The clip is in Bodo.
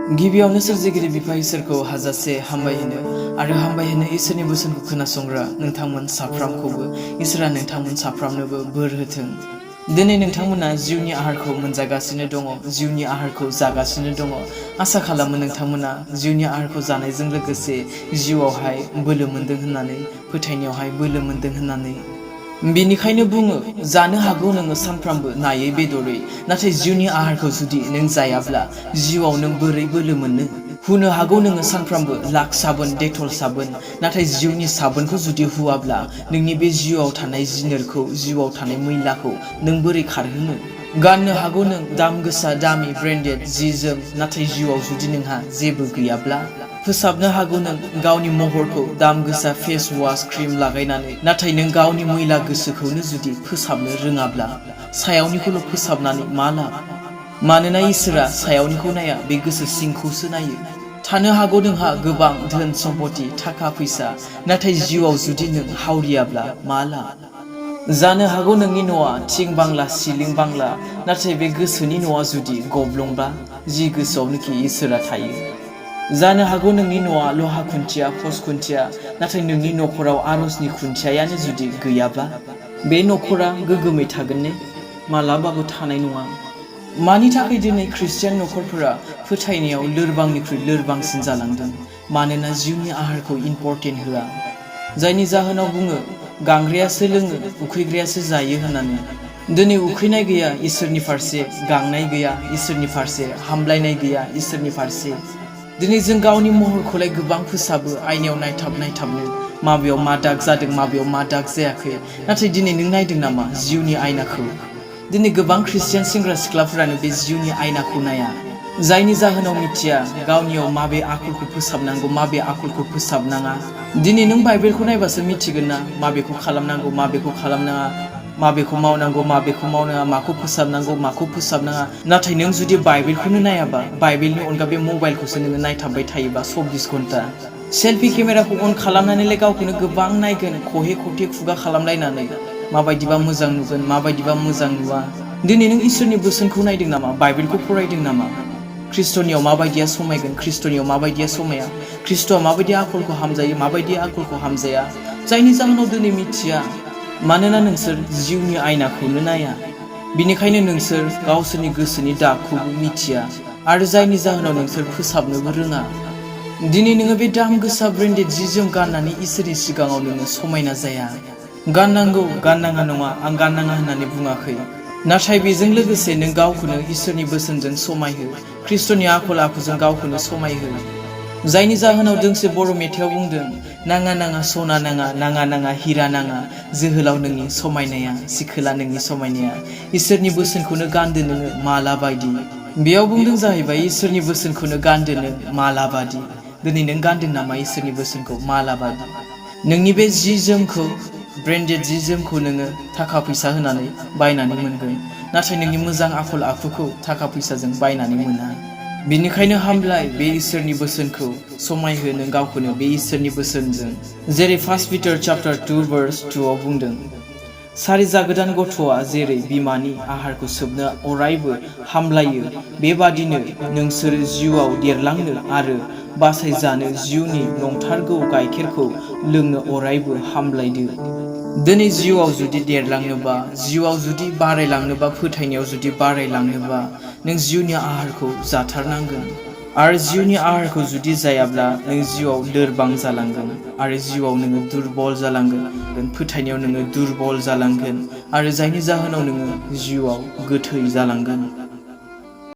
गिबियावनो सोरजिगिरि बिफा इसोरखौ हाजासे हामबायहोनो आरो हामबायहोनो इसोरनि बोसोनखौ खोनासंग्रा नोंथांमोन साफ्रामखौबो इसोरा नोंथांमोन साफ्रामनोबो बोर होथों। दिनै नोंथांमोना जिउनि आहारखौ मोनजागासिनो दङ, जिउनि आहारखौ जागासिनो दङ। आसा खालामो नोंथांमोना जिउनि आहारखौ जानायजों लोगोसे जिउआवहाय बोलो मोनदों होननानै, फोथायनायावहाय बोलो मोनदों होननानै। बेनिखायनो बुङो, जानो हागौ नोङो सानफ्रामबो नायै बेदरै, नाथाय जिउनि आहारखौ जुदि नों जायाब्ला जिउआव नों बोरै बोलो मोननो? हुनो हागौ नोङो सानफ्रामबो लाख साबोन, डेटल साबोन, नाथाय जिउनि साबोनखौ जुदि हुआब्ला नोंनि बे जिउआव थानाय जिनोरखौ, जिउआव थानाय मैलाखौ नों बोरै खारहोनो? गाननो हागौ नों दाम गोसा दामि ब्रेन्डेड जि जोम, नाथाय जिउआव जुदि नोंहा जेबो गैयाब्ला? फोसाबनो हागौ नों गावनि महरखौ दाम गोसा फेस वाश क्रिम लागायनानै, नाथाय नों गावनि मैला गोसोखौनो जुदि फोसाबनो रोङाब्ला सायावनिखौल' फोसाबनानै मा लाब? मानोना इसोरा सायावनिखौ नाया, बे गोसो सिंखौसो नायो। थानो हागौ नोंहा गोबां धोन सम्पति, थाखा फैसा, नाथाय जिउआव जुदि नों हावरियाब्ला मा लाब? जानो हागौ नोंनि न'आ थिं बांला सिलिं बांला, नाथाय बे गोसोनि न'आ जुदि गब्लंबा, जि गोसोआवनोखि इसोरा थायो। जानो हागौ नोंनि न'आ लहा खुन्थिया, पस्ट खुन्थिया, नाथाय नोंनि न'खराव आरजनि खुन्थियायानो जुदि गैयाब्ला बे न'खरा गोगोमै थागोन ने? मालाबाबो थानाय नङा। मानि थाखाय दिनै ख्रिस्टियान न'खरफोरा फोथायनायाव लोरबांनिख्रुइ लोरबांसिन जालांदों? मानोना जिउनि आहारखौ इम्परटेन्ट होआ। जायनि जाहोनाव बुङो, गांग्रायासो लोङो, उखैग्रायासो जायो होननानै। दिनै उखैनाय गैया इसोरनि फारसे, गांनाय गैया इसोरनि फारसे, हामलायनाय गैया इसोरनि फारसे। दिनै जों गावनि महरखौलाय गोबां फोसाबो, आयनायाव नायथाबनो, माबेयाव मा दाग जादों, माबेयाव मा दाग जायाखै। नाथाय दिनै नों नायदों नामा जिउनि आयनाखौ? दिनै गोबां ख्रिस्टियान सेंग्रा सिख्लाफोरानो बे जिउनि आयनाखौ नाया, जायनि जाहोनाव मिथिया गावनियाव माबे आखलखौ फोसाबनांगौ, माबे आखलखौ फोसाबनाङा। दिनै नों बाइबेलखौ नायबासो मिथिगोन ना माबेखौ खालामनांगौ, माबेखौ खालामनाङा, माबेखौ मावनांगौ, माबेखौ मावनाङा, माखौ फोसाबनांगौ, माखौ फोसाबनाङा। नाथाय नों जुदि बाइबेलखौनो नायाबा, बाइबेलनि अनगा बे मबाइलखौसो नोङो नायथाबबाय थायोबा 24 घन्टा, सेल्फि केमेराखौ अन खालामनानैलाय गावखौनो गोबां नायगोन, खहे खथे खुगा खालामलायनानै माबायदिबा मोजां नुगोन, माबायदिबा मोजां नुवा। दिनै नों इसोरनि बोसोनखौ नायदों नामा? बाइबेलखौ फरायदों नामा? ख्रिस्ट'नियाव माबायदिया समायगोन, ख्रिस्ट'नियाव माबायदिया समाया? ख्रिस्ट'आ माबायदि आखलखौ हामजायो, माबायदि आखलखौ हामजाया? जायनि जाहोनाव दिनै मिथिया, मानोना नोंसोर जिउनि आयनाखौनो नाया। बिनिखायनो नोंसोर गावसोरनि गोसोनि दागखौबो मिथिया, आरो जायनि जाहोनाव नोंसोर फोसाबनोबो रोङा। दिनै नोङो बे दाम गोसा ब्रेन्डेड जि जोम गाननानै इसोरनि सिगाङाव नोङो समायना जाया। गाननांगौ, गाननाङा नङा, आं गाननाङा होननानै बुङाखै। नाथाय बेजों लोगोसे नों गावखौनो इसोरनि बोसोनजों समायहो, ख्रिस्ट'नि आखल आखुजों गावखौनो समायहो। जायनि जाहोनाव दोंसे बर' मेथाइयाव बुंदों, नाङा नाङा सना नाङा, नाङा नाङा हिरा नाङा, जोहोलाव नोंनि समायनाया, सिखोला नोंनि समायनाया। इसोरनि बोसोनखौनो गानदो नोङो माला बायदि। बेयाव बुंदों जाहैबाय, इसोरनि बोसोनखौनो गानदो नों माला बादि। दिनै नों गानदों नामा इसोरनि बोसोनखौ माला बादि? नोंनि बे जि जोमखौ, ब्रेन्डेड जि जोमखौ नोङो थाखा फैसा होनानै बायनानै मोनगोन, नाथाय नोंनि मोजां आखल आखुखौ थाखा फैसाजों बायनानै मोना। बिनिखायनो हामलाय बे इसोरनि बोसोनखौ, समायहो नों गावखौनो बे इसोरनि बोसोनजों। जेरै 1 Peter chapter 2 verse 2 आव बुंदों, सारि जागोदान गथ'आ जेरै बिमानि आहारखौ सोबनो अरायबो हामलायो, बेबादिनो नोंसोरो जिउआव देरलांनो आरो बासायजानो जिउनि नंथारगौ गाइखेरखौ लोंनो अरायबो हामलायदो। दिनै जिउआव जुदि देरलांनोबा, जिउआव जुदि बारायलांनोबा, फोथायनायाव जुदि बारायलांनोबा, नों जिउनि आहारखौ जाथारनांगोन। आरो जिउनि आहारखौ जुदि जायाब्ला नों जिउआव लोरबां जालांगोन, आरो जिउआव नोङो दुरबल जालांगोन, फोथायनायाव नोङो दुरबल जालांगोन, आरो जायनि जाहोनाव नोङो जिउआव गोथै जालांगोन।